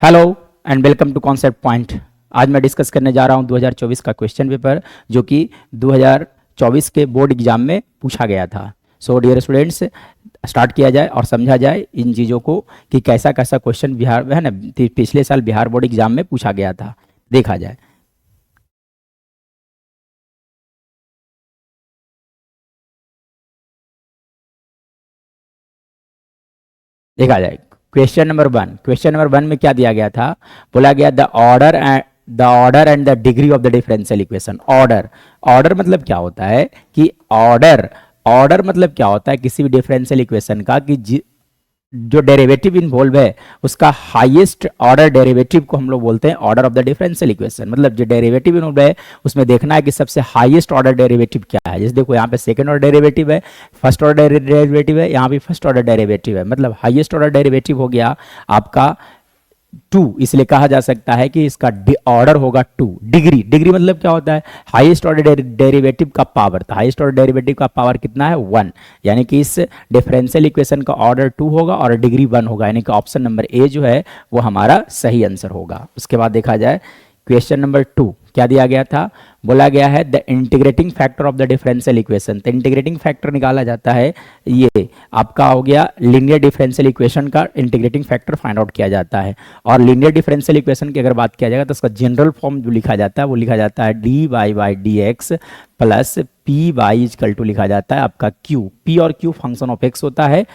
Hello and welcome to concept point. आज मैं discuss करने जा रहा हूं 2024 का क्वेश्चन पेपर जो कि 2024 के बोर्ड एग्जाम में पूछा गया था। सो डियर स्टूडेंट्स, स्टार्ट किया जाए और समझा जाए इन चीज़ों को कि कैसा कैसा क्वेश्चन बिहार में है ना पिछले साल बिहार बोर्ड एग्जाम में पूछा गया था, देखा जाए। देखा जाए क्वेश्चन नंबर वन में क्या दिया गया था। बोला गया the order and the degree of the differential equation. Order मतलब क्या होता है कि ऑर्डर मतलब क्या होता है किसी भी डिफरेंशियल इक्वेशन का कि जो डेरिवेटिव इन्वॉल्व है उसका हाईएस्ट ऑर्डर डेरिवेटिव को हम लोग बोलते हैं order of the differential equation. मतलब जो डेरिवेटिव इन्वॉल्व है उसमें देखना है कि सबसे हाईएस्ट ऑर्डर डेरिवेटिव क्या है। जैसे देखो यहाँ पे सेकंड ऑर्डर डेरिवेटिव है, फर्स्ट ऑर्डर डेरिवेटिव है, यहाँ भी फर्स्ट ऑर्डर डेरिवेटिव है। मतलब हाईएस्ट ऑर्डर डेरिवेटिव हो गया आपका टू, इसलिए कहा जा सकता है कि इसका ऑर्डर होगा टू। डिग्री मतलब क्या होता है, हाईएस्ट ऑर्डर डेरिवेटिव का पावर। तो हाईएस्ट ऑर्डर डेरिवेटिव का पावर कितना है, वन। यानी कि इस डिफरेंशियल इक्वेशन का ऑर्डर टू होगा और डिग्री वन होगा। यानी कि ऑप्शन नंबर ए जो है वो हमारा सही आंसर होगा। उसके बाद देखा जाए क्वेश्चन नंबर टू क्या दिया गया था। बोला गया है the integrating factor of the differential equation. तो इंटीग्रेटिंग फैक्टर निकाला जाता है, ये आपका हो गया लीनियर डिफरेंशियल इक्वेशन का इंटीग्रेटिंग फैक्टर फाइंड आउट किया जाता है। और लीनियर डिफरेंशियल इक्वेशन की अगर बात किया जाएगा तो उसका जनरल फॉर्म जो लिखा जाता है वो लिखा जाता है d y by d x plus P y equal to लिखा जाता है आपका क्यू। पी और क्यू फंक्शन ऑफ एक्स होता है।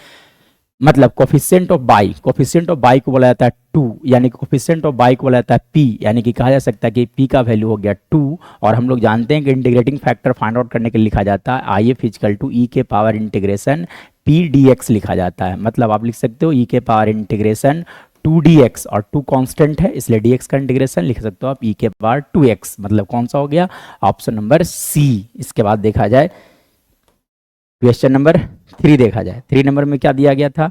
मतलब कोफिशिएंट ऑफ बाई को बोला जाता है टू, यानी कि कोफिशिएंट ऑफ बाई को बोला जाता है पी। यानी कि कहा जा सकता है कि पी का वैल्यू हो गया टू। और हम लोग जानते हैं कि इंटीग्रेटिंग फैक्टर फाइंड आउट करने के लिए लिखा जाता है आई एफ इजकल टू ई के power integration P D x लिखा जाता है। मतलब आप लिख सकते हो ई के power integration to d x, और टू कॉन्स्टेंट है इसलिए डी एक्स का इंटीग्रेशन लिख सकते हो आप ई के पावर टू एक्स। मतलब कौन सा हो गया, ऑप्शन नंबर सी। इसके बाद देखा जाए क्वेश्चन नंबर थ्री देखा जाए। थ्री नंबर में क्या दिया गया था,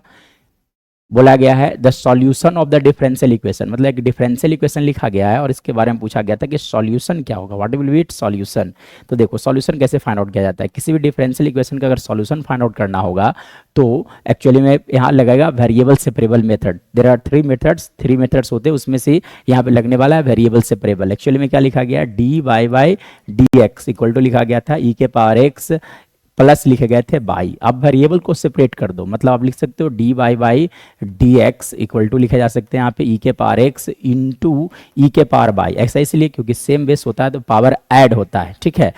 बोला गया है the solution of the differential equation. मतलब एक डिफरेंशियल इक्वेशन लिखा गया है और इसके बारे में पूछा गया था कि सॉल्यूशन क्या होगा, what will be it's solution. तो देखो सॉल्यूशन कैसे फाइंड आउट किया जाता है। किसी भी डिफरेंशियल इक्वेशन का अगर सॉल्यूशन फाइंड आउट करना होगा तो एक्चुअली में यहाँ लगेगा variable separable method. There are three methods होते हैं, उसमें से यहाँ पे लगने वाला है वेरिएबल सेपरेबल। एक्चुअली में क्या लिखा गया, d y by d x equal to लिखा गया था ई के पावर एक्स प्लस लिखे गए थे बाई। अब वेरिएबल को सेपरेट कर दो, मतलब आप लिख सकते हो d y by d x equal to लिखे जा सकते हैं यहाँ पे ई के पावर एक्स इंटू ई के पावर बाई। ऐसा इसलिए क्योंकि सेम बेस होता है तो पावर ऐड होता है, ठीक है।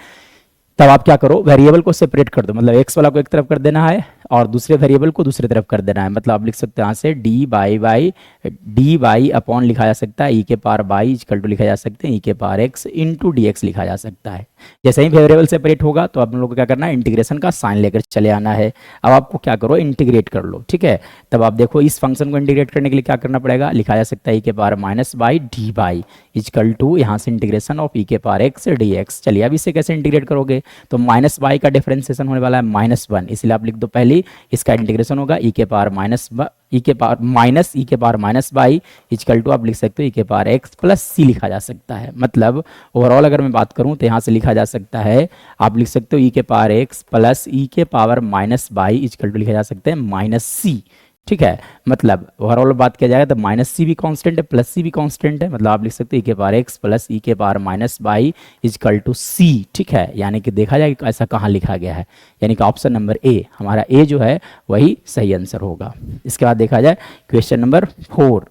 तब आप क्या करो, वेरिएबल को सेपरेट कर दो। मतलब एक्स वाला को एक तरफ कर देना है और दूसरे वेरिएबल को दूसरी तरफ कर देना है। मतलब आप लिख सकते हो यहाँ से d by by d by upon लिखा जा सकता है ई के पावर बाई इक्वल टू लिखा जा सकते हैं ई के power x into D x लिखा जा सकता है। जैसे ही वेरिएबल सेपरेट होगा तो आप लोग को क्या करना है, इंटीग्रेशन का साइन लेकर चले आना है। अब आपको क्या करो, इंटीग्रेट कर लो, ठीक है। तब आप देखो इस फंक्शन को इंटीग्रेट करने के लिए क्या करना पड़ेगा, लिखा जा सकता है ई के power minus by d by equal to यहाँ से इंटीग्रेशन ऑफ ई के पावर एक्स डी एक्स। चलिए अब इसे कैसे इंटीग्रेट करोगे, तो माइनस बाई का डिफरेंशिएशन होने वाला है माइनस वन, इसलिए आप लिख दो पहले इसका इंटीग्रेशन होगा ई के पावर माइनस ई के power minus by equal to आप लिख सकते हो ई के पावर एक्स प्लस सी लिखा जा सकता है। मतलब ओवरऑल अगर मैं बात करूं तो यहाँ से लिखा जा सकता है, आप लिख सकते हो ई के पावर एक्स प्लस ई के power minus by equal to लिखा जा सकते हैं माइनस सी, ठीक है। मतलब ओवरऑल बात किया जाएगा तो माइनस सी भी कांस्टेंट है प्लस सी भी कांस्टेंट है। मतलब आप लिख सकते हो ई के पावर एक्स प्लस ई के power minus by equal to c, ठीक है। यानी कि देखा जाए कि ऐसा कहाँ लिखा गया है, यानी कि ऑप्शन नंबर ए, हमारा ए जो है वही सही आंसर होगा। इसके बाद देखा जाए question number four.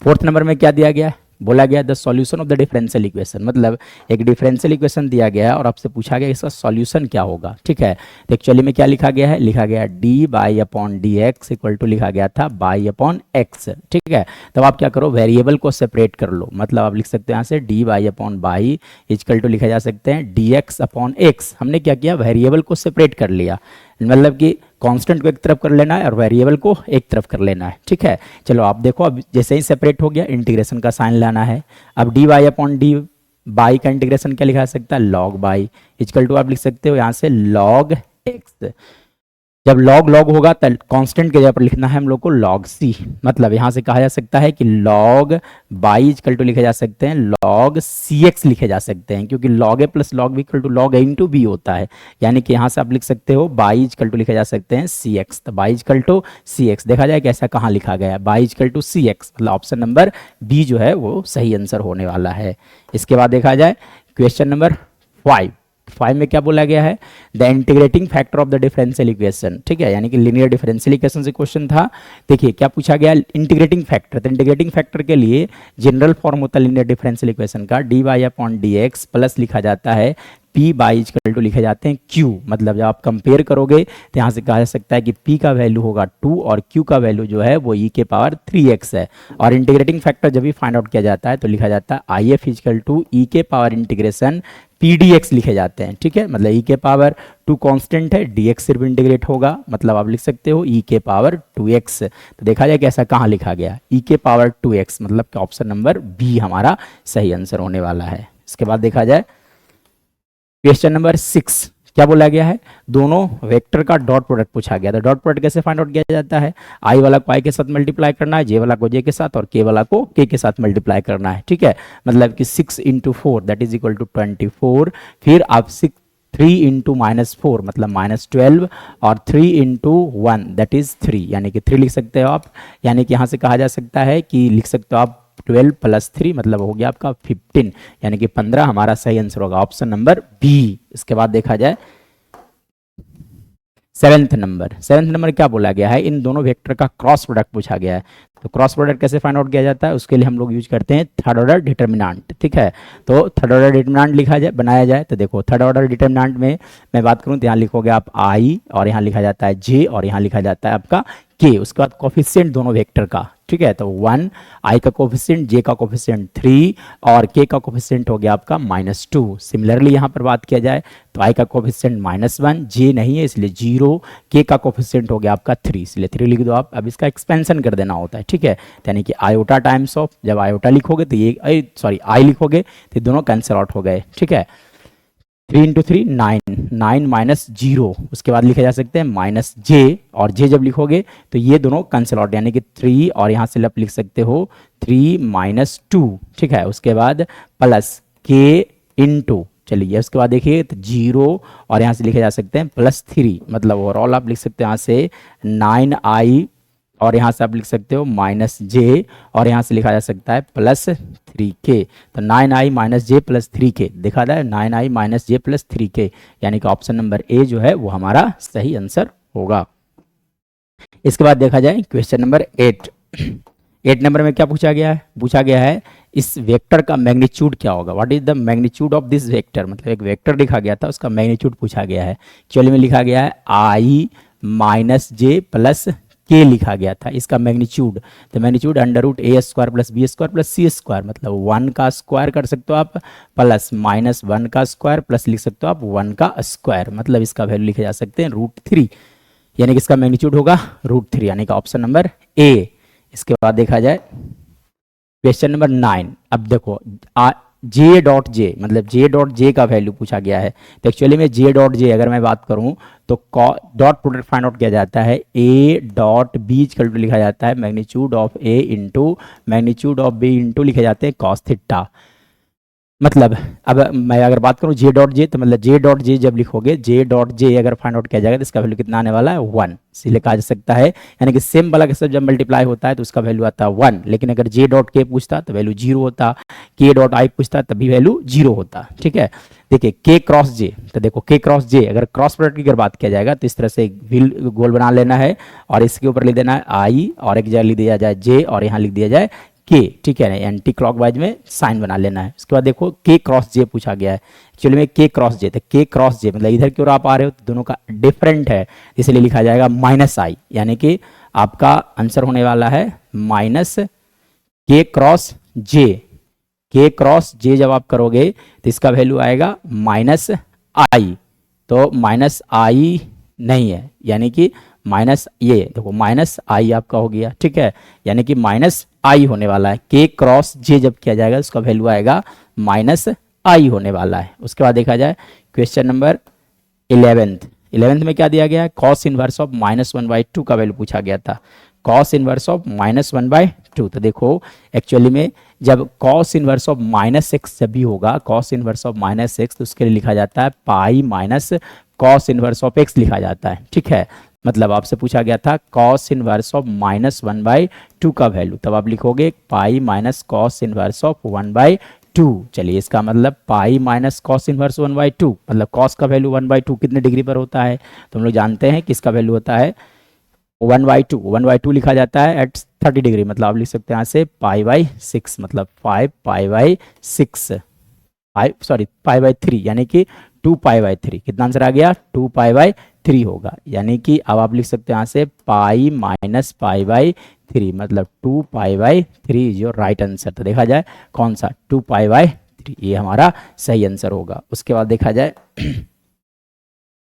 Fourth number में क्या दिया गया है, बोला गया the solution of the differential equation. मतलब एक डिफरेंशियल इक्वेशन दिया गया है और आपसे पूछा गया इसका सॉल्यूशन क्या होगा, ठीक है। तो एक्चुअली में क्या लिखा गया है, लिखा गया d by upon d x equal to लिखा गया था बाई अपॉन एक्स, ठीक है। तब आप क्या करो, वेरिएबल को सेपरेट कर लो। मतलब आप लिख सकते हैं यहाँ से d by upon by equal to लिखा जा सकते हैं डी एक्स अपॉन एक्स। हमने क्या किया, वेरिएबल को सेपरेट कर लिया। मतलब कि कांस्टेंट को एक तरफ कर लेना है और वेरिएबल को एक तरफ कर लेना है, ठीक है। चलो आप देखो अब जैसे ही सेपरेट हो गया इंटीग्रेशन का साइन लाना है। अब d y upon d by का इंटीग्रेशन क्या लिखा जा सकता है, लॉग बाई इक्वल टू आप लिख सकते हो यहाँ से लॉग एक्स। जब log log होगा तो कांस्टेंट के जगह पर लिखना है हम लोग को log c, मतलब यहाँ से कहा जा सकता है कि log y इक्वल टू लिखे जा सकते हैं log cx लिखे जा सकते हैं, क्योंकि log a plus log b equal to log a into b होता है। यानी कि यहाँ से आप लिख सकते हो y इक्वल टू लिखे जा सकते हैं cx, तो y इक्वल टू cx देखा जाए कैसा कहाँ लिखा गया है, y इक्वल टू cx, मतलब ऑप्शन नंबर बी जो है वो सही आंसर होने वाला है। इसके बाद देखा जाए क्वेश्चन नंबर 5 में क्या बोला गया है, the integrating factor of the differential equation, ठीक है, यानी कि लीनियर डिफरेंशियल इक्वेशन से क्वेश्चन था। देखिए क्या पूछा गया, इंटीग्रेटिंग फैक्टर, तो इंटीग्रेटिंग फैक्टर के लिए जनरल फॉर्म होता है लीनियर डिफरेंशियल इक्वेशन का dy अपॉन dx प्लस लिखा जाता है p बाई इक्वल टू लिखे जाते हैं q, मतलब जब आप कंपेयर करोगे तो यहाँ से कहा जा सकता है कि p का वैल्यू होगा 2 और q का वैल्यू जो है वो e के पावर 3x है। और इंटीग्रेटिंग फैक्टर जब भी फाइंड आउट किया जाता है तो लिखा जाता है if इक्वल टू e के पावर इंटीग्रेशन pdx लिखे जाते हैं, ठीक है, मतलब e के पावर 2 कांस्टेंट है, dx सिर्फ इंटीग्रेट होगा, मतलब आप लिख सकते हो e के पावर 2x। तो देखा जाए कि ऐसा कहाँ लिखा गया, e के पावर 2x, मतलब कि ऑप्शन नंबर बी हमारा सही आंसर होने वाला है। इसके बाद देखा जाए क्वेश्चन नंबर 6, क्या बोला गया है, दोनों वेक्टर का डॉट प्रोडक्ट पूछा गया था। डॉट प्रोडक्ट कैसे फाइंड आउट किया जाता है, आई वाला को आई के साथ मल्टीप्लाई करना है, जे वाला को जे के साथ और के वाला को के के साथ मल्टीप्लाई करना है, ठीक है, मतलब कि 6 into 4 that is equal to 24, फिर आप 3 इंटू -4 मतलब -12 और 3 इंटू 1 दैट इज 3, यानी कि 3 लिख सकते हो आप, यानी कि यहाँ से कहा जा सकता है कि लिख सकते हो आप 12 प्लस 3 मतलब हो गया आपका 15, यानी कि 15 हमारा सही आंसर होगा, ऑप्शन नंबर बी। इसके बाद देखा जाए 7th नंबर क्या बोला गया है, इन दोनों वेक्टर का क्रॉस प्रोडक्ट पूछा गया है। तो क्रॉस प्रोडक्ट कैसे फाइंड आउट किया जाता है, उसके लिए हम लोग यूज करते हैं थर्ड ऑर्डर डिटर्मिनेंट, ठीक है, तो थर्ड ऑर्डर डिटर्मिनेंट लिखा जाए बनाया जाए तो देखो थर्ड ऑर्डर डिटर्मिनेंट में मैं बात करूं तो यहाँ लिखोगे आप आई और यहाँ लिखा जाता है जे और यहाँ लिखा जाता है आपका के, उसके बाद कोफिशिएंट दोनों वेक्टर का, ठीक है, तो 1 आई का कोफिशिएंट, जे का कोफिशिएंट 3 और के का कोफिशिएंट हो गया आपका -2। सिमिलरली यहाँ पर बात किया जाए तो आई का कोफिशिएंट -1, जे नहीं है इसलिए 0, के का कोफिशिएंट हो गया आपका 3 इसलिए 3 लिख दो आप। अब इसका एक्सपेंशन कर देना होता है, ठीक है, यानी कि आयोटा टाइम्स ऑफ, जब आयोटा लिखोगे तो ये सॉरी आई लिखोगे तो दोनों कैंसिल आउट हो गए, ठीक है, 3 इंटू 3 9 माइनस 0, उसके बाद लिखे जा सकते हैं माइनस जे, और जे जब लिखोगे तो ये दोनों कैंसिल आउट, यानी कि 3 और यहाँ से आप लिख सकते हो 3 - 2, ठीक है, उसके बाद प्लस के इंटू, चलिए उसके बाद देखिए तो 0 और यहाँ से लिखे जा सकते हैं +3, मतलब ओवरऑल आप लिख सकते हैं यहाँ से 9i और यहाँ से आप लिख सकते हो -j और यहाँ से लिखा जा सकता है +3k, तो 9i - j +3k देखा जाए 9i - j +3k, यानी कि ऑप्शन नंबर ए जो है वो हमारा सही आंसर होगा। इसके बाद देखा जाए क्वेश्चन नंबर 8 नंबर में क्या पूछा गया है इस वेक्टर का मैग्नीट्यूड क्या होगा, what is the magnitude of this vector, मतलब एक वेक्टर लिखा गया था उसका मैग्नीट्यूड पूछा गया है। एक्चुअली में लिखा गया है i - j के लिखा गया था इसका मैग्नीट्यूड, तो मैग्नीट्यूड √a² + b² + c², मतलब 1 का स्क्वायर कर सकते हो आप प्लस -1 का स्क्वायर प्लस लिख सकते हो आप 1 का स्क्वायर, मतलब इसका वैल्यू लिखे जा सकते हैं √3, यानी कि इसका मैग्नीट्यूड होगा √3, यानी कि ऑप्शन नंबर ए। इसके बाद देखा जाए क्वेश्चन नंबर 9, अब देखो j.j मतलब j.j का वैल्यू पूछा गया है, तो एक्चुअली में j.j अगर मैं बात करूं तो डॉट प्रोडक्ट फाइंड आउट किया जाता है a.b इक्वल टू लिखा जाता है magnitude of a into magnitude of b into लिखे जाते हैं cos थीटा, मतलब अब मैं अगर बात करूं j.j तो मतलब j.j जब लिखोगे j.j अगर फाइंड आउट किया जाएगा तो इसका वैल्यू कितना आने वाला है 1, इसलिए कहा जा सकता है, यानी कि सेम वाला के साथ जब मल्टीप्लाई होता है तो उसका वैल्यू आता है 1, लेकिन अगर j.k पूछता तो वैल्यू 0 होता, k.i पूछता तभी वैल्यू 0 होता, ठीक है। देखिए k क्रॉस j, तो देखो k क्रॉस j अगर क्रॉस प्रोडक्ट की अगर बात किया जाएगा तो इस तरह से एक व्हील गोल बना लेना है और इसके ऊपर लिख देना है i और एक जगह लिख दिया जाए j और यहाँ लिख दिया जाए के, ठीक है ना, एंटी क्लॉकवाइज में साइन बना लेना है। उसके बाद देखो के क्रॉस जे पूछा गया है, एक्चुअली में के क्रॉस जे, तो के क्रॉस जे मतलब इधर की ओर आप आ रहे हो तो दोनों का डिफरेंट है, इसलिए लिखा जाएगा -i, यानी कि आपका आंसर होने वाला है माइनस के क्रॉस जे। के क्रॉस जे जब आप करोगे तो इसका वैल्यू आएगा -i, तो -i नहीं है, यानी कि माइनस ये देखो -i आपका हो गया, ठीक है, यानी कि -i होने वाला है, के क्रॉस जे जब किया जाएगा उसका वैल्यू आएगा -i होने वाला है। उसके बाद देखा जाए क्वेश्चन नंबर 11 11th में क्या दिया गया है, कॉस इनवर्स ऑफ -1/2 का वैल्यू पूछा गया था, कॉस इनवर्स ऑफ -1/2। तो देखो एक्चुअली में जब कॉस इनवर्स ऑफ -x जब भी होगा, कॉस इनवर्स ऑफ -x, तो उसके लिए लिखा जाता है pi minus cos inverse of x लिखा जाता है, ठीक है। मतलब आपसे पूछा गया था कॉस इनवर्स ऑफ -1/2 का वैल्यू, तब आप लिखोगे पाई माइनस कॉस इनवर्स ऑफ 1/2। चलिए इसका मतलब पाई माइनस कॉस इनवर्स 1/2, मतलब कॉस का वैल्यू 1/2 कितने डिग्री पर होता है, तो हम लोग जानते हैं किसका वैल्यू होता है 1/2 लिखा जाता है एट 30 डिग्री, मतलब आप लिख सकते हैं यहाँ से π/6, मतलब 5 π/6, π/3, यानी कि 2π/3। कितना आंसर आ गया, 2π/3 होगा, यानी कि अब आप लिख सकते हैं यहाँ से पाई माइनस π/3, मतलब 2π/3 जो राइट आंसर। तो देखा जाए कौन सा 2π/3, ये हमारा सही आंसर होगा। उसके बाद देखा जाए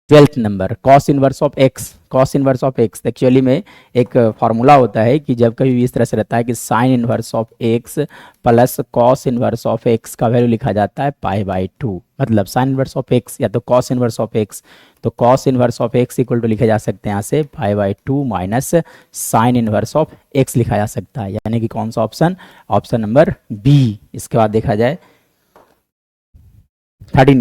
12th number, cos inverse of x. Cos inverse of x actually में एक फार्मूला होता है कि जब कभी भी इस तरह से रहता है कि sign inverse of x plus cos inverse of x का वैल्यू लिखा जाता है π/2, मतलब साइन इनवर्स ऑफ एक्स या तो कॉस इनवर्स ऑफ एक्स, तो cos inverse of x equal to लिखे जा सकते हैं यहाँ से π/2 minus sine inverse of x लिखा जा सकता है, यानी कि कौन सा ऑप्शन, ऑप्शन नंबर बी। इसके बाद देखा जाए 13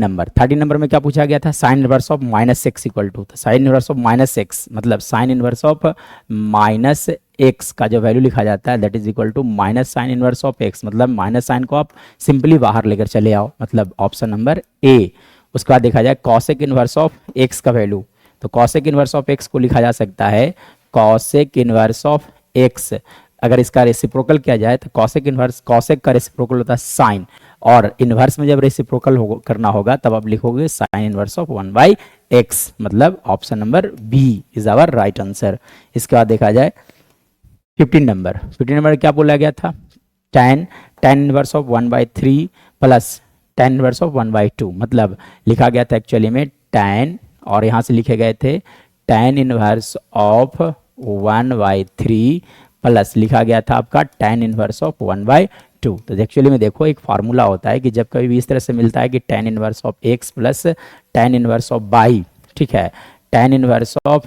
नंबर में क्या पूछा गया था, sine inverse of -x equal to, तो साइन इनवर्स ऑफ -x मतलब साइन इनवर्स ऑफ -x का जो वैल्यू लिखा जाता है that is equal to minus sine inverse of x, मतलब माइनस साइन को आप सिंपली बाहर लेकर चले आओ, मतलब ऑप्शन नंबर ए। उसके बाद देखा जाए कॉसेक इनवर्स ऑफ x का वैल्यू, तो कॉसेक इनवर्स ऑफ x को लिखा जा सकता है कॉसेक इनवर्स ऑफ x, अगर इसका रेसिप्रोकल किया जाए तो कॉसेक इनवर्स, कॉसेक का रेसिप्रोकल होता है साइन, और इनवर्स में जब रेसिप्रोकल करना होगा तब आप लिखोगे साइन इनवर्स ऑफ 1/x, मतलब option number B is our right answer. इसके बाद देखा जाए 15 नंबर क्या बोला गया था, tan inverse of 1/3 plus tan inverse of 1/2, मतलब लिखा गया था एक्चुअली में tan, और यहाँ से लिखे गए थे tan इनवर्स ऑफ 1/3 प्लस लिखा गया था आपका tan इनवर्स ऑफ 1/2। तो एक्चुअली में देखो एक फार्मूला होता है कि जब कभी भी इस तरह से मिलता है कि tan inverse of x plus tan inverse of y, ठीक है, tan inverse of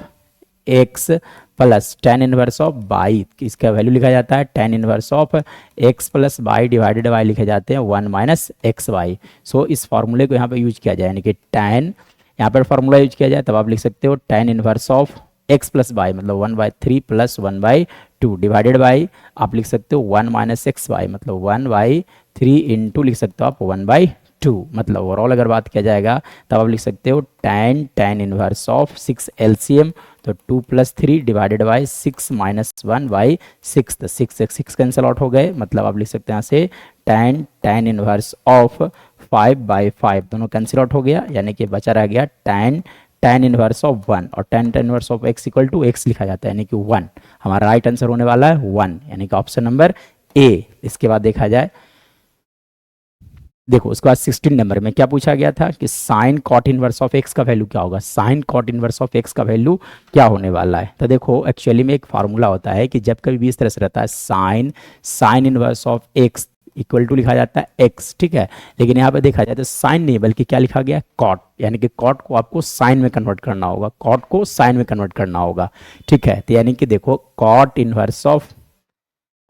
x plus tan inverse of y, इसका वैल्यू लिखा जाता है tan inverse of x plus y divided y लिखे जाते हैं 1 माइनस xy। सो इस फार्मूले को यहाँ पे यूज किया जाए, यानी कि tan, यहाँ पर फार्मूला यूज किया जाए तब आप लिख सकते हो tan inverse of x plus y, मतलब 1/3 प्लस 1/2 डिवाइडेड बाई आप लिख सकते हो 1 माइनस एक्स वाई, मतलब 1/3 इंटू लिख सकते हो आप 1/2, मतलब ओवरऑल अगर बात किया जाएगा तब आप लिख सकते हो tan इनवर्स ऑफ 6 LCM, तो 2 प्लस 3 डिवाइडेड बाई 6 माइनस 1/6, तो 6 कैंसिल आउट हो गए, मतलब आप लिख सकते हैं यहाँ से tan इनवर्स ऑफ 5/5 दोनों कैंसिल आउट हो गया, यानी कि बचा रह गया tan इनवर्स ऑफ 1, और tan inverse of x equal to x लिखा जाता है, यानी कि 1, हमारा राइट आंसर होने वाला है 1, यानी कि ऑप्शन नंबर ए। इसके बाद देखा जाए, देखो उसके बाद 16 नंबर में क्या पूछा गया था कि sine cot inverse of x का वैल्यू क्या होगा, sine cot inverse of x का वैल्यू क्या होने वाला है। तो देखो एक्चुअली में एक फार्मूला होता है कि जब कभी भी इस तरह से रहता है sine inverse of x equal to लिखा जाता है x, ठीक है, लेकिन यहाँ पे देखा जाए तो साइन नहीं बल्कि क्या लिखा गया कॉट, यानी कि कॉट को आपको साइन में कन्वर्ट करना होगा, कॉट को साइन में कन्वर्ट करना होगा, ठीक है। तो यानी कि देखो कॉट इनवर्स ऑफ,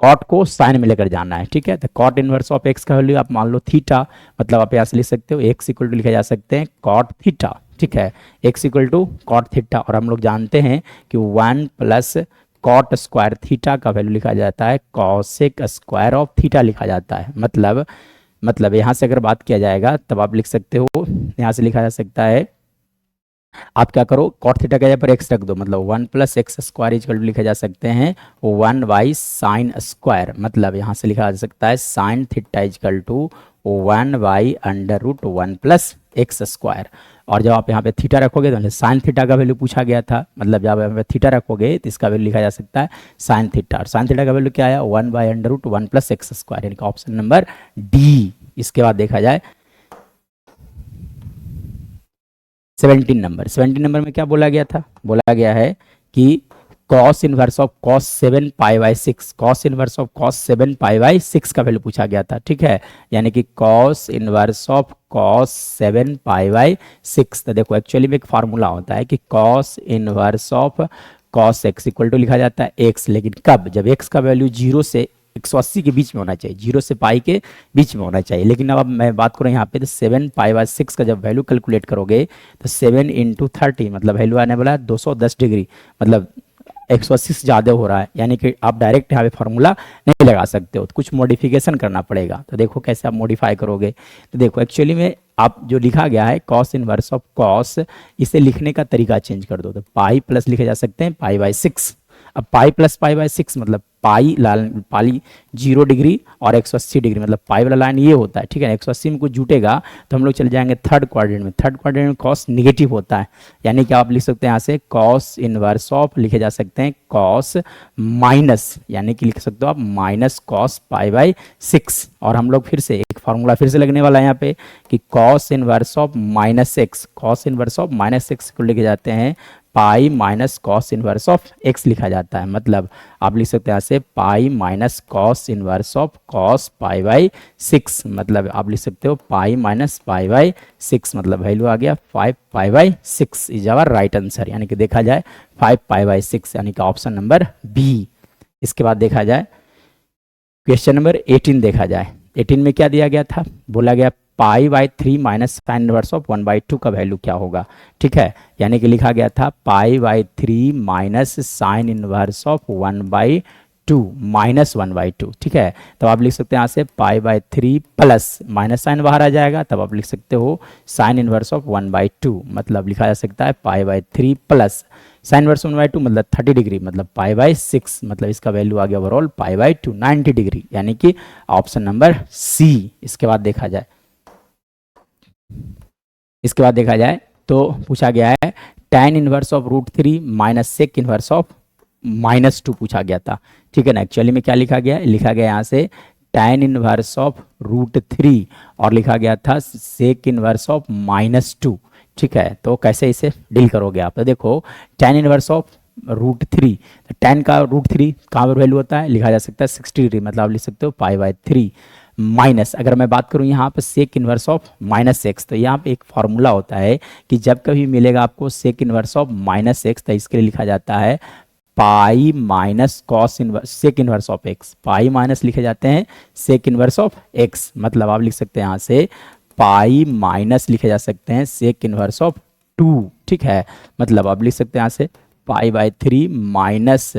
कॉट को साइन में लेकर जाना है, ठीक है, तो कॉट इनवर्स ऑफ x का वैल्यू आप मान लो थीटा, मतलब आप यहाँ से लिख सकते हो x इक्वल टू लिखा जा सकते हैं कॉट थीटा, ठीक है, x equal to cot theta, और हम लोग जानते हैं कि 1 प्लस कॉट स्क्वायर थीटा का वैल्यू लिखा जाता है कॉसेक स्क्वायर ऑफ थीटा लिखा जाता है, मतलब यहाँ से अगर बात किया जाएगा तब आप लिख सकते हो, यहाँ से लिखा जा सकता है, आप क्या करो कॉट थीटा के जगह पर x रख दो, मतलब 1 plus x square equal to लिखा जा सकते हैं 1 बाई साइन स्क्वायर, मतलब यहाँ से लिखा जा सकता है sine theta equal to 1 by under root 1 plus x square, और जब आप यहाँ पे थीटा रखोगे तो साइन थीटा का वैल्यू पूछा गया था, मतलब जब यहाँ पे थीटा रखोगे तो इसका वैल्यू लिखा जा सकता है साइन थीटा, और साइन थीटा का वैल्यू क्या आया 1 by under root 1 plus x square, यानी कि ऑप्शन नंबर डी। इसके बाद देखा जाए 17 नंबर में क्या बोला गया था, बोला गया है कि cos inverse of cos 7 pi by 6, cos inverse of cos 7 pi by 6 का वैल्यू पूछा गया था, ठीक है। यानी कि cos inverse of cos 7 pi by 6। तो देखो एक्चुअली में एक फार्मूला होता है कि cos inverse of cos x equal to लिखा जाता है एक्स, लेकिन कब, जब एक्स का वैल्यू 0 से 180 के बीच में होना चाहिए, 0 से पाई के बीच में होना चाहिए। लेकिन अब मैं बात करूँ यहाँ पे तो 7 पाई बाई 6 का जब वैल्यू कैलकुलेट करोगे तो 7 इंटू 30 मतलब वैल्यू आने वाला है 210 डिग्री, मतलब 180 से ज़्यादा हो रहा है। यानी कि आप डायरेक्ट यहाँ पे फार्मूला नहीं लगा सकते हो, तो कुछ मॉडिफिकेशन करना पड़ेगा। तो देखो कैसे आप मॉडिफाई करोगे। तो देखो एक्चुअली में आप जो लिखा गया है कॉस इनवर्स ऑफ कॉस, इसे लिखने का तरीका चेंज कर दो। तो पाई प्लस लिखे जा सकते हैं पाई बाई 6। अब पाई प्लस पाई बाई 6 मतलब पाई 0 डिग्री और 180 डिग्री, मतलब पाई वाला लाइन ये होता है, ठीक है। 180 में कुछ जुटेगा तो हम लोग चले जाएंगे थर्ड क्वाड्रेंट में। थर्ड क्वाड्रेंट में कॉस निगेटिव होता है, यानी कि आप लिख सकते हैं यहाँ से कॉस इनवर्स ऑफ लिखे जा सकते हैं कॉस माइनस, यानी कि लिख सकते हो आप माइनस कॉस पाई बाई 6। और हम लोग फिर से एक फार्मूला फिर से लगने वाला है यहाँ पे कि cos inverse of minus x, cos inverse of minus x को लिखे जाते हैं पाई minus cos inverse of x लिखा जाता है। मतलब आप लिख सकते हैं यहाँ से पाई minus cos inverse of cos pi by 6, मतलब आप लिख सकते हो पाई माइनस पाई बाई 6, मतलब वैल्यू आ गया 5 pi by 6 is our right answer. यानी कि देखा जाए 5 पाई बाई 6, यानी कि ऑप्शन नंबर बी। इसके बाद देखा जाए क्वेश्चन नंबर 18 देखा जाए। 18 में क्या दिया गया था, बोला गया पाई by 3 minus sine inverse of 1/2 का वैल्यू क्या होगा, ठीक है। यानी कि लिखा गया था पाई by 3 minus sine inverse of 1/2 minus 1/2, ठीक है। तब आप लिख सकते हैं यहाँ से pi by 3 plus minus sign बाहर आ जाएगा, तब आप लिख सकते हो साइन इनवर्स ऑफ 1/2, मतलब लिखा जा सकता है पाई बाई 3 प्लस साइन इनवर्स 1/2 मतलब 30 डिग्री, मतलब पाई बाई 6, मतलब इसका वैल्यू आ गया ओवरऑल पाई बाई 2 90 डिग्री, यानी कि ऑप्शन नंबर सी। इसके बाद देखा जाए, इसके बाद देखा जाए तो पूछा गया है tan inverse of √3 minus sec inverse of -2 पूछा गया था, ठीक है ना। एक्चुअली में क्या लिखा गया है, लिखा गया यहाँ से tan इनवर्स ऑफ √3 और लिखा गया था सेक इनवर्स ऑफ -2, ठीक है। तो कैसे इसे डील करोगे आप, तो देखो tan इनवर्स ऑफ √3, तो tan का √3 कहाँ पर वैल्यू होता है, लिखा जा सकता है 60 डिग्री, मतलब आप लिख सकते हो पाई बाई 3 माइनस, अगर मैं बात करूं यहाँ पे सेक इनवर्स ऑफ -x, तो यहाँ पे एक फार्मूला होता है कि जब कभी मिलेगा आपको सेक इनवर्स ऑफ -x, तो इसके लिए लिखा जाता है pi minus cos inverse sec inverse of x, pi minus लिखे जाते हैं सेक इनवर्स ऑफ x, मतलब आप लिख सकते हैं यहाँ से पाई माइनस लिखे जा सकते हैं सेक इनवर्स ऑफ 2, ठीक है। मतलब आप लिख सकते हैं यहाँ से pi by 3 minus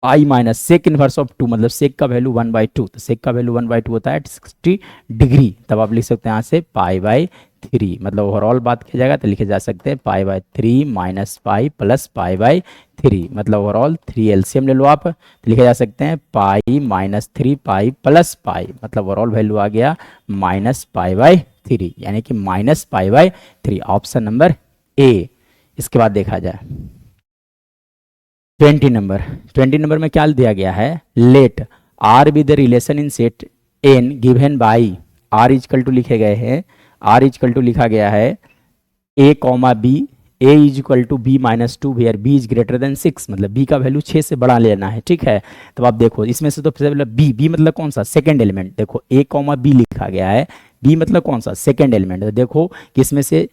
pi minus sec inverse of 2, मतलब सेक का वैल्यू 1/2, तो सेक का वैल्यू 1/2 होता है 60 डिग्री, तब आप लिख सकते हैं यहाँ से पाई बाई 3, मतलब ओवरऑल बात किया जाएगा तो लिखे जा सकते हैं पाई by 3 minus pi plus pi by 3, मतलब ओवरऑल 3 एलसीएम ले लो आप, तो लिखे जा सकते हैं pi minus 3 pi plus pi, मतलब ओवरऑल वैल्यू आ गया माइनस पाई बाई 3, यानी कि minus pi by 3, option number A. इसके बाद देखा जाए 20 नंबर में क्या दिया गया है, let R be the relation in set N given by R equal to लिखे गए हैं, आर इजकल टू लिखा गया है a comma b, a equal to b minus 2 where b is greater than 6, मतलब बी का वैल्यू 6 से बड़ा लेना है, ठीक है। तो आप देखो इसमें से तो बी मतलब कौन सा, सेकेंड एलिमेंट, देखो ए कॉमा बी लिखा गया है, बी मतलब कौन सा, सेकेंड एलिमेंट। तो देखो कि इसमें से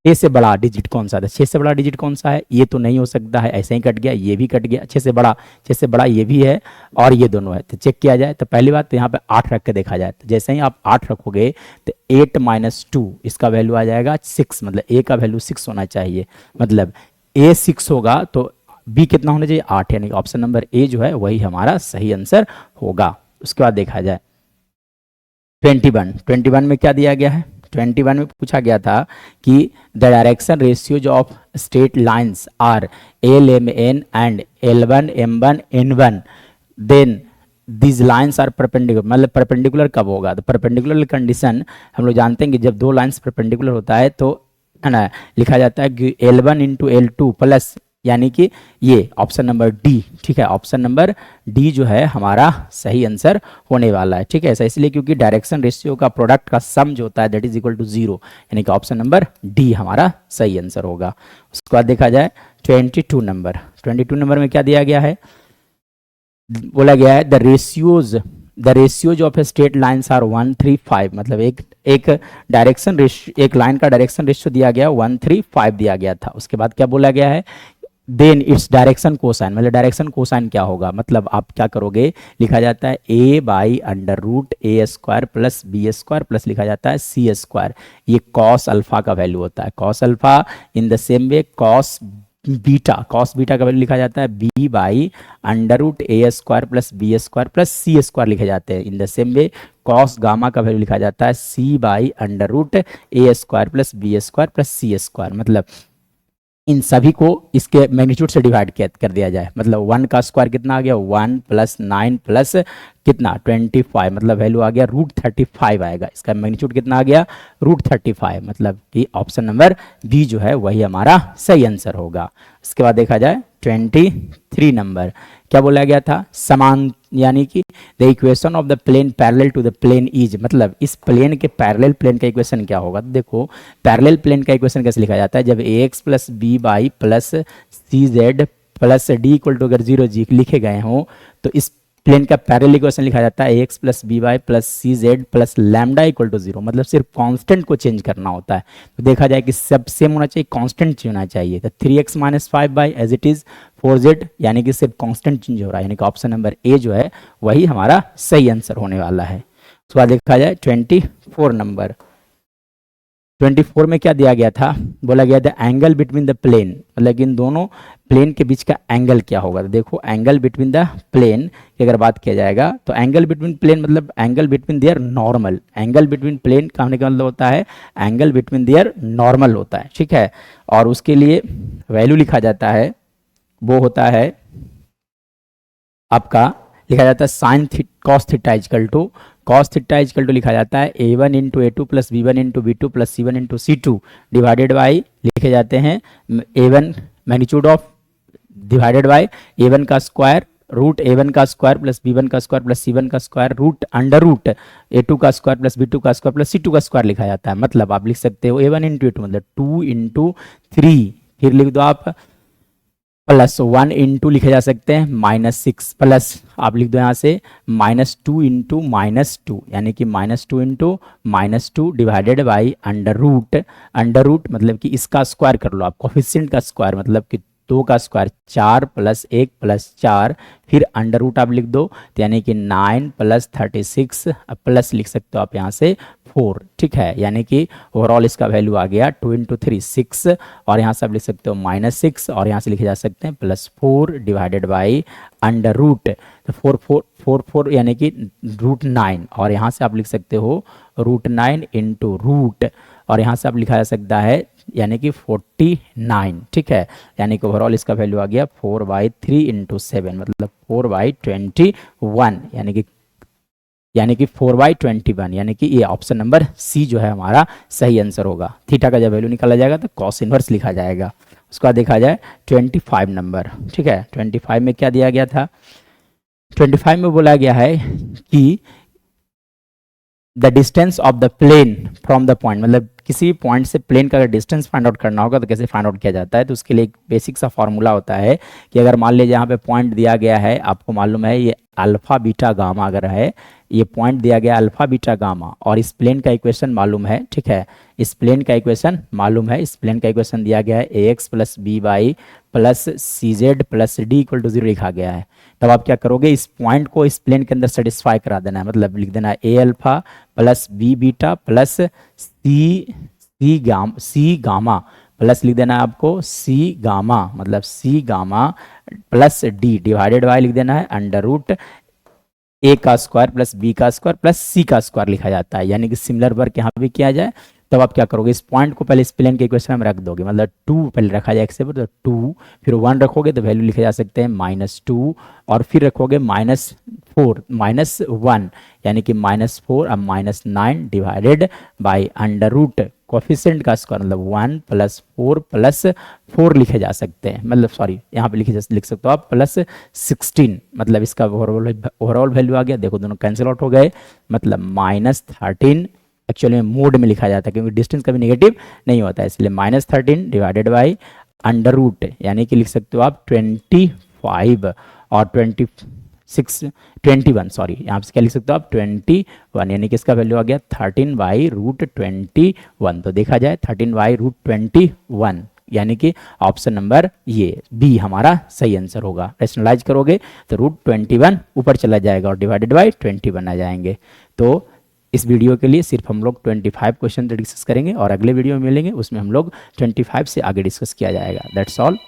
6 से बड़ा डिजिट कौन सा था, 6 से बड़ा डिजिट कौन सा है, ये तो नहीं हो सकता है, ऐसे ही कट गया, ये भी कट गया, 6 से बड़ा ये भी है और ये दोनों है। तो चेक किया जाए तो पहली बात तो यहाँ पे 8 रख के देखा जाए, तो जैसे ही आप 8 रखोगे तो 8 माइनस 2 इसका वैल्यू आ जाएगा 6, मतलब ए का वैल्यू 6 होना चाहिए, मतलब ए 6 होगा तो बी कितना होना चाहिए 8, यानी ऑप्शन नंबर ए जो है वही हमारा सही आंसर होगा। उसके बाद देखा जाए 21 में क्या दिया गया है, 21 में पूछा गया था कि the direction ratios of straight lines are LMN and L1 M1 N1, then these lines are perpendicular, मतलब परपेंडिकुलर कब होगा, तो परपेंडिकुलर कंडीशन हम लोग जानते हैं कि जब दो लाइंस परपेंडिकुलर होता है तो है ना लिखा जाता है कि L1 इंटू L2 प्लस, यानी कि ये ऑप्शन नंबर डी, ठीक है। ऑप्शन नंबर डी जो है हमारा सही आंसर होने वाला है, ठीक है। ऐसा इसलिए क्योंकि डायरेक्शन रेशियो का प्रोडक्ट का सम जो होता है दैट इज इक्वल टू 0, यानी कि ऑप्शन नंबर डी हमारा सही आंसर होगा। उसके बाद देखा जाए 22 नंबर में क्या दिया गया है, बोला गया है the ratios of a straight lines are 1:3:5, मतलब एक डायरेक्शन रेशियो, एक लाइन का डायरेक्शन रेशियो दिया गया 1:3:5 दिया गया था। उसके बाद क्या बोला गया है, देन इट्स डायरेक्शन कोसाइन, मतलब डायरेक्शन कोसाइन क्या होगा, मतलब आप क्या करोगे, लिखा जाता है a by under root a square plus b square plus लिखा जाता है सी स्क्वायर। ये कॉस अल्फा का वैल्यू होता है, cos alpha. In the same way cos beta का वैल्यू लिखा जाता है b by under root a square plus b square plus c square लिखे जाते हैं। In the same way cos gamma का वैल्यू लिखा जाता है c by under root a square plus b square plus c square. मतलब इन सभी को इसके मैग्नीट्यूड से डिवाइड कर दिया जाए, मतलब 1 का स्क्वायर कितना आ गया, 1 प्लस 9 प्लस कितना 25, मतलब वैल्यू आ गया √35 आएगा। इसका मैग्नीट्यूड कितना आ गया, √35, मतलब कि ऑप्शन नंबर बी जो है वही हमारा सही आंसर होगा। इसके बाद देखा जाए 23 नंबर, क्या बोला गया था, समान यानी कि the equation of the plane parallel to the plane is, मतलब इस प्लेन के पैरेलल प्लेन का इक्वेशन क्या होगा। तो देखो पैरेलल प्लेन का इक्वेशन कैसे लिखा जाता है, जब ax plus b by plus c z plus d equal to अगर 0 जी लिखे गए हों तो इस प्लेन का पैरेलल इक्वेशन लिखा जाता है ax plus b y plus c z plus lambda equal to 0, मतलब सिर्फ कांस्टेंट को चेंज करना होता है। तो देखा जाए कि सब सेम होना चाहिए, कांस्टेंट चेंज होना चाहिए। तो 3x minus 5 by as it is 4z, यानी कि सिर्फ कांस्टेंट चेंज हो रहा है, यानी कि ऑप्शन नंबर ए जो है वही हमारा सही आंसर होने वाला है। उसके बाद देखा जाए 24 नंबर, 24 में क्या दिया गया था, बोला गया था एंगल बिटवीन द प्लेन, मतलब इन दोनों प्लेन के बीच का एंगल क्या होगा। तो देखो एंगल बिटवीन द प्लेन की अगर बात किया जाएगा तो एंगल बिटवीन प्लेन मतलब angle between their normal, angle between plane का होने का मतलब होता है एंगल बिटवीन देयर नॉर्मल होता है, ठीक है। और उसके लिए वैल्यू लिखा जाता है, वो होता है आपका, लिखा जाता है sine cos theta equal to लिखा जाता है a1 into a2 plus b1 into b2 plus c1 into c2 divided by लिखे जाते हैं a1 magnitude of divided by a1 का स्क्वायर रूट a1 का स्क्वायर प्लस b1 का स्क्वायर प्लस c1 का square root under root a2 का square plus b2 का square plus c2 का स्क्वायर लिखा जाता है। मतलब आप लिख सकते हो a1 इंटू a2 मतलब 2 इंटू 3, फिर लिख दो आप प्लस 1 इंटू लिखे जा सकते हैं -6 प्लस आप लिख दो यहाँ से -2 इंटू -2, यानी कि -2 into -2 divided by under root मतलब कि इसका स्क्वायर कर लो आप, कोफिशिएंट का स्क्वायर मतलब कि 2 का स्क्वायर 4 प्लस 1 प्लस 4, फिर अंडर रूट आप लिख दो, तो यानी कि 9 प्लस 36 प्लस लिख सकते हो आप यहाँ से 4, ठीक है। यानी कि ओवरऑल इसका वैल्यू आ गया 2 इंटू 3 6, और यहाँ से आप लिख सकते हो -6, और यहाँ से लिखे जा सकते हैं +4 डिवाइडेड बाई अंडर रूट, तो 4 यानी कि √9, और यहाँ से आप लिख सकते हो √9 इंटू रूट, और यहाँ से आप लिखा जा सकता है यानी कि 49, ठीक है। यानी कि ओवरऑल इसका वैल्यू आ गया 4/3 इंटू 7 मतलब 4/21, यानी कि 4/21, यानी कि ये ऑप्शन नंबर सी जो है हमारा सही आंसर होगा। थीटा का जब वैल्यू निकाला जाएगा तो कॉस इनवर्स लिखा जाएगा। उसके बाद देखा जाए 25 नंबर, ठीक है। 25 में क्या दिया गया था, 25 में बोला गया है कि the distance of the plane from the point, मतलब किसी पॉइंट से प्लेन का अगर डिस्टेंस फाइंड आउट करना होगा तो कैसे फाइंड आउट किया जाता है। तो उसके लिए एक बेसिक सा फॉर्मूला होता है कि अगर मान लीजिए यहाँ पे पॉइंट दिया गया है, आपको मालूम है ये अल्फा बीटा गामा अगर है, ये पॉइंट दिया गया अल्फा बीटा गामा, और इस प्लेन का इक्वेशन मालूम है, ठीक है। इस प्लेन का इक्वेशन मालूम है, इस प्लेन का इक्वेशन दिया गया है ax plus b y plus c z plus d equal to 0 लिखा गया है। तब आप क्या करोगे, इस पॉइंट को इस प्लेन के अंदर सेटिस्फाई करा देना है, मतलब लिख देना है a alpha plus b beta plus c gamma plus लिख देना है आपको सी गामा, मतलब c gamma plus d divided by लिख देना है अंडर रूट ए का स्क्वायर प्लस बी का स्क्वायर प्लस सी का स्क्वायर लिखा जाता है। यानी कि सिमिलर वर्क यहाँ भी किया जाए। तब आप क्या करोगे, इस पॉइंट को पहले इस प्लेन के इक्वेशन में रख दोगे, मतलब 2 पहले रखा जाए एक्स तो 2, फिर 1 रखोगे तो वैल्यू लिखे जा सकते हैं -2, और फिर रखोगे -1, यानी कि -4 अब -9 divided by under root coefficient का स्क्वायर मतलब 1 + 4 + 4 लिखे जा सकते हैं, मतलब सॉरी यहाँ पे लिख सकते हो आप +16, मतलब इसका ओवरऑल वैल्यू आ गया। देखो दोनों कैंसिल आउट हो गए, मतलब -13 एक्चुअली में मोड में लिखा जाता है क्योंकि डिस्टेंस कभी नेगेटिव नहीं होता है, इसलिए -13 डिवाइडेड बाई अंडर रूट, यानी कि लिख सकते हो आप 25 और 21, सॉरी यहाँ पे क्या लिख सकते हो आप 21, यानी कि इसका वैल्यू आ गया 13/√21। तो देखा जाए 13/√21, यानी कि ऑप्शन नंबर ये बी हमारा सही आंसर होगा। रेशनलाइज करोगे तो √21 ऊपर चला जाएगा और डिवाइडेड बाई 21 आ जाएंगे। तो इस वीडियो के लिए सिर्फ हम लोग 25 क्वेश्चन डिस्कस करेंगे और अगले वीडियो में मिलेंगे, उसमें हम लोग 25 से आगे डिस्कस किया जाएगा। That's all.